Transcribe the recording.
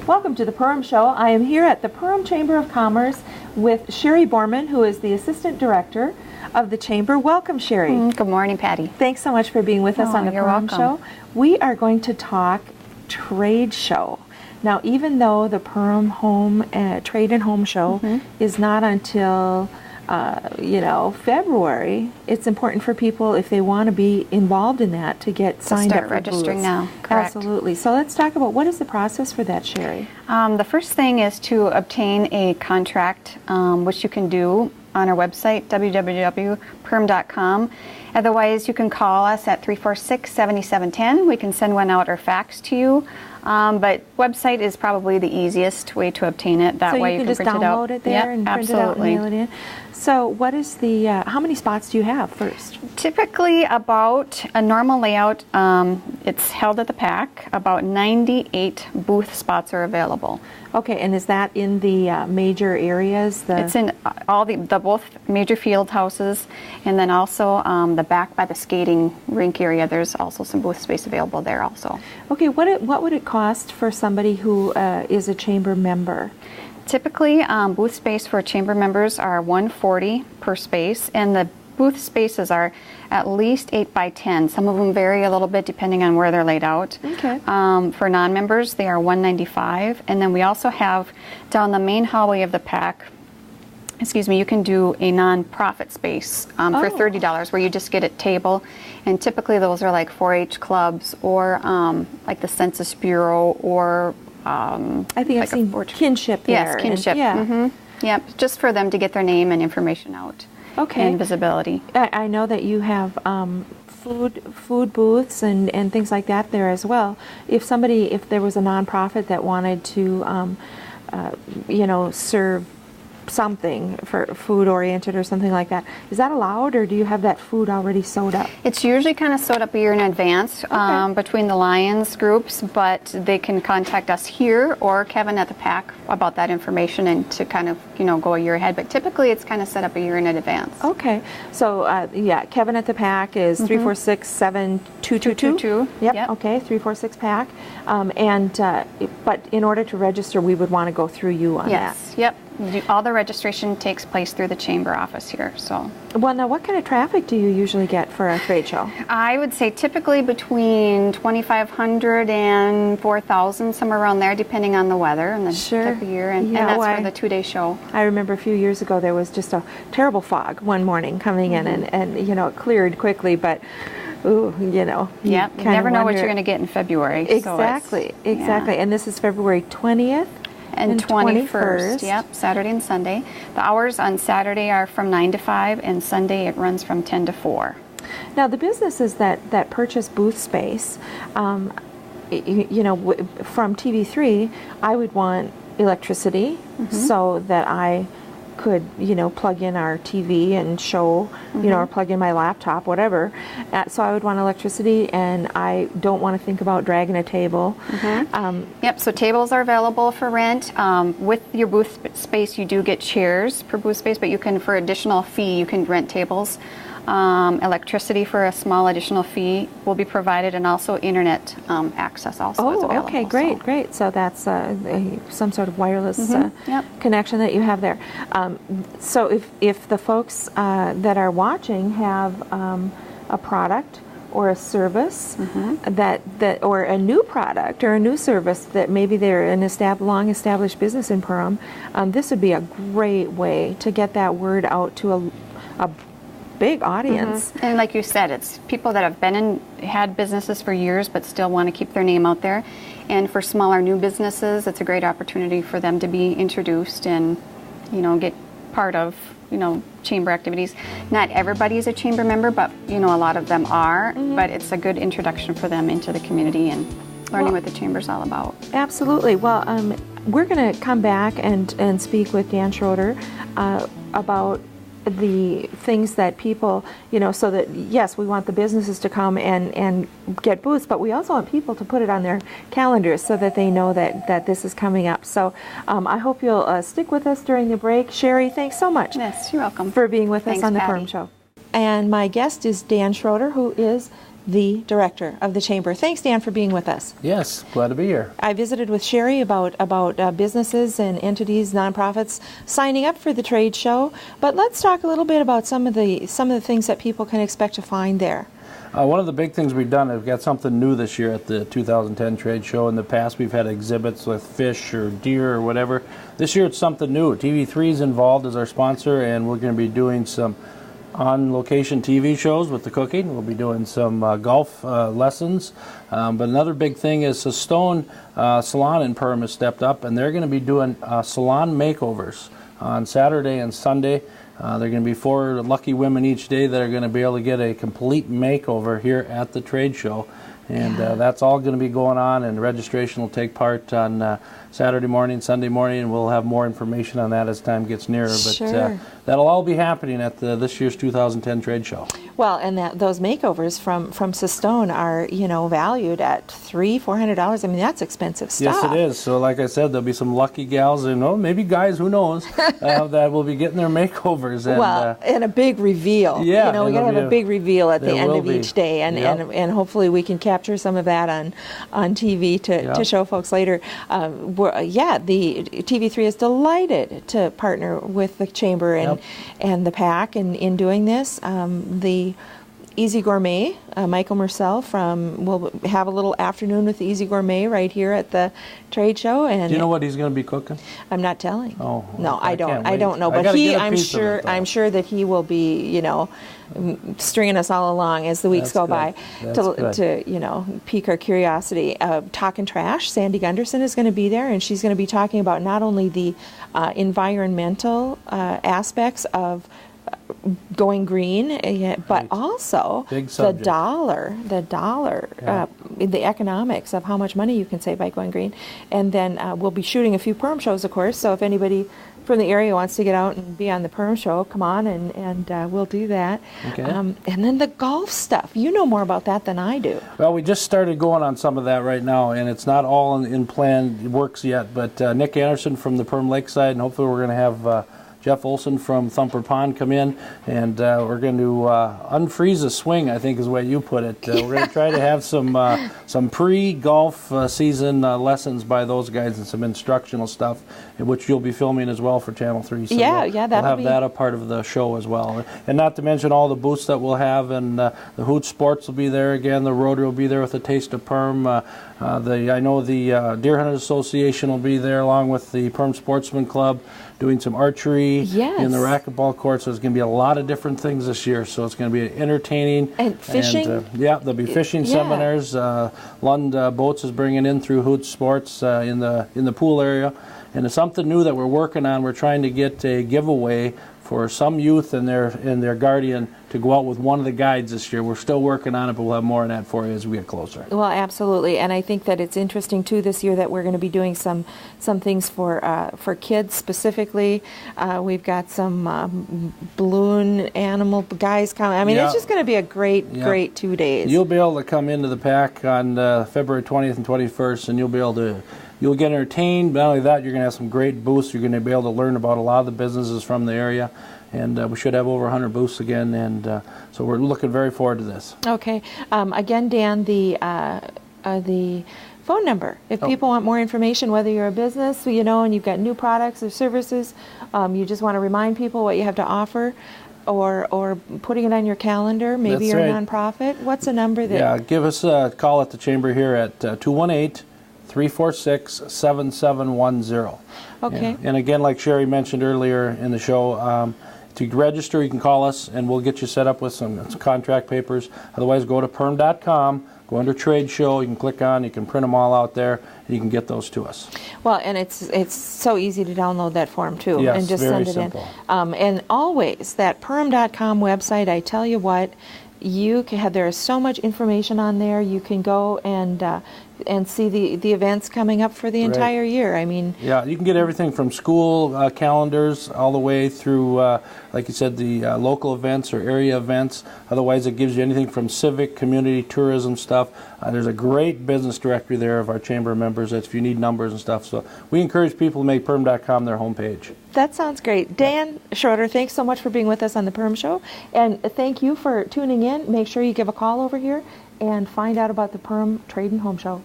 Welcome to the Perham Show. I am here at the Perham Chamber of Commerce with Sherry Borman, who is the Assistant Director of the Chamber. Welcome, Sherry. Good morning, Patty. Thanks so much for being with us on the Perham Show. We are going to talk trade show. Now, even though the Perham Home Trade and Home Show is not until February, it's important for people, if they want to be involved in that, to get signed up for registering booths. now. Correct. Absolutely. So let's talk about what is the process for that, Sherry? The first thing is to obtain a contract, which you can do on our website, www.perham.com. Otherwise, you can call us at 346-7710. We can send one out or fax to you. But website is probably the easiest way to obtain it. That way you can just print it out. download it there and print it out and mail it in. So what is the, how many spots do you have first? Typically about a normal layout, it's held at the PAC, about 98 booth spots are available. Okay, and is that in the major areas? It's in all the both major field houses, and then also the back by the skating rink area, there's also some booth space available there also. Okay, what would it cost for somebody who is a chamber member? Typically, booth space for chamber members are $140 per space, and the booth spaces are at least 8 by 10. Some of them vary a little bit depending on where they're laid out. Okay. For non-members, they are $195, and then we also have down the main hallway of the PAC, you can do a non-profit space for $30 where you just get a table, and typically those are like 4-H clubs or like the Census Bureau or I think I've seen Kinship there. Yes, Kinship. Yep, just for them to get their name and information out. Okay. And visibility. I know that you have food booths and things like that there as well. If there was a nonprofit that wanted to, serve something for food oriented or something like that, is that allowed, or do you have that food already sewed up? It's usually kind of sewed up a year in advance between the Lions groups, but they can contact us here or Kevin at the PAC about that information and to kind of go a year ahead, but typically it's kind of set up a year in advance. Okay, so Kevin at the PAC is 346-7222. Yep. Okay, 346 PAC, but in order to register we would want to go through you on that. Yep. All the registration takes place through the chamber office here. So. Well, now what kind of traffic do you usually get for a trade show? I would say typically between 2,500 and 4,000, somewhere around there, depending on the weather and the type of year. And that's for the 2-day show. I remember a few years ago there was just a terrible fog one morning coming in, and it cleared quickly, but. Ooh, you never know what you're going to get in February. Exactly, And this is February 20th. And 21st, yep, Saturday and Sunday. The hours on Saturday are from 9 to 5, and Sunday it runs from 10 to 4. Now, the businesses that purchase booth space, from TV3, I would want electricity so that I could, plug in our TV and show, or plug in my laptop, whatever. So I would want electricity, and I don't want to think about dragging a table. Yep, so tables are available for rent. With your booth space, you do get chairs per booth space, but you can, for additional fee, you can rent tables. Electricity for a small additional fee will be provided, and also internet access also is available. Okay, great. So that's some sort of wireless connection that you have there. So if the folks that are watching have a product or a service that or a new product or a new service that maybe they're an long established business in Perham, this would be a great way to get that word out to a big audience. And like you said, it's people that have had businesses for years but still want to keep their name out there. And for smaller new businesses, it's a great opportunity for them to be introduced and get part of chamber activities. Not everybody is a chamber member, but a lot of them are. But it's a good introduction for them into the community and learning what the chamber's all about. Absolutely. Well, we're going to come back and speak with Dan Schroeder about the things that people, so that, yes, we want the businesses to come and get booths, but we also want people to put it on their calendars so that they know that this is coming up. So I hope you'll stick with us during the break. Sherry, thanks so much. Yes, you're welcome. For being with us on the Perham Show. And my guest is Dan Schroeder, who is the director of the Chamber. Thanks, Dan, for being with us. Yes, glad to be here. I visited with Sherry about businesses and entities, nonprofits signing up for the trade show. But let's talk a little bit about some of the things that people can expect to find there. One of the big things we've done, we've got something new this year at the 2010 trade show. In the past, we've had exhibits with fish or deer or whatever. This year, it's something new. TV3 is involved as our sponsor, and we're going to be doing some on-location TV shows with the cooking. We'll be doing some golf lessons. But another big thing is the Stone Salon in Perham has stepped up, and they're going to be doing salon makeovers on Saturday and Sunday. There are going to be 4 lucky women each day that are going to be able to get a complete makeover here at the trade show. And that's all going to be going on, and registration will take part on Saturday morning, Sunday morning, and we'll have more information on that as time gets nearer. But sure. That'll all be happening at this year's 2010 trade show. Well, and those makeovers from Sistone are, valued at $300-400. I mean, that's expensive stuff. Yes, it is. So, like I said, there'll be some lucky gals, and maybe guys, who knows, that will be getting their makeovers. And, and a big reveal. Yeah, we got to have a big reveal at the end of each day, and hopefully we can capture some of that on TV to show folks later. The TV3 is delighted to partner with the Chamber and the PAC in doing this. The Easy Gourmet, Michael Mursell will have a little afternoon with the Easy Gourmet right here at the trade show. And do you know what he's going to be cooking? I'm not telling. Oh, no, I don't. I don't know. But I'm sure that he will be, stringing us all along as the weeks go by to pique our curiosity. Talking Trash, Sandy Gunderson is going to be there, and she's going to be talking about not only the environmental aspects of going green, but also the dollar, the economics of how much money you can save by going green. And then we'll be shooting a few Perm shows, of course, so if anybody from the area wants to get out and be on the Perm show, come on, and we'll do that. Okay. And then the golf stuff. You know more about that than I do. Well, we just started going on some of that right now, and it's not all in planned works yet, but Nick Anderson from the Perm Lakeside, and hopefully we're going to have Jeff Olson from Thumper Pond come in, and we're going to unfreeze a swing, I think is the way you put it. We're going to try to have some pre-golf season lessons by those guys and some instructional stuff, which you'll be filming as well for Channel 3. So we'll have that a part of the show as well. And not to mention all the booths that we'll have, and the Hoot Sports will be there again, the Rotary will be there with a Taste of Perm. I know the Deer Hunters Association will be there along with the Perm Sportsman Club doing some archery in the racquetball court. So there's going to be a lot of different things this year. So it's going to be entertaining. And fishing? And, there'll be fishing seminars. Lund Boats is bringing in through Hoot Sports in the pool area. And it's something new that we're working on. We're trying to get a giveaway for some youth and their guardian to go out with one of the guides this year. We're still working on it, but we'll have more on that for you as we get closer. Well, absolutely, and I think that it's interesting too this year that we're going to be doing some things for kids specifically. We've got some balloon animal guys coming. I mean, it's just going to be a great 2 days. You'll be able to come into the PAC on February 20th and 21st, and you'll get entertained. Not only that, you're going to have some great booths. You're going to be able to learn about a lot of the businesses from the area. And we should have over 100 booths again. And so we're looking very forward to this. Okay. Again, Dan, the phone number. If people want more information, whether you're a business, and you've got new products or services, you just want to remind people what you have to offer, or putting it on your calendar. Maybe you're a nonprofit. What's a number there? Yeah, give us a call at the Chamber here at 218-346-7710. Okay. And again, like Sherry mentioned earlier in the show, to register, you can call us, and we'll get you set up with some contract papers. Otherwise, go to perm.com, go under Trade Show. You can click on, you can print them all out there, and you can get those to us. Well, and it's so easy to download that form, too, and just very send it simple. in. And always, that perm.com website, I tell you what, there is so much information on there. You can go and see the events coming up for the entire year. I mean, you can get everything from school calendars all the way through, like you said, the local events or area events. Otherwise, it gives you anything from civic, community, tourism stuff. There's a great business directory there of our Chamber members. That's if you need numbers and stuff. So we encourage people to make perm.com their homepage. That sounds great. Dan Schroeder, thanks so much for being with us on the Perm Show. And thank you for tuning in. Make sure you give a call over here and find out about the Perm Trade and Home Show.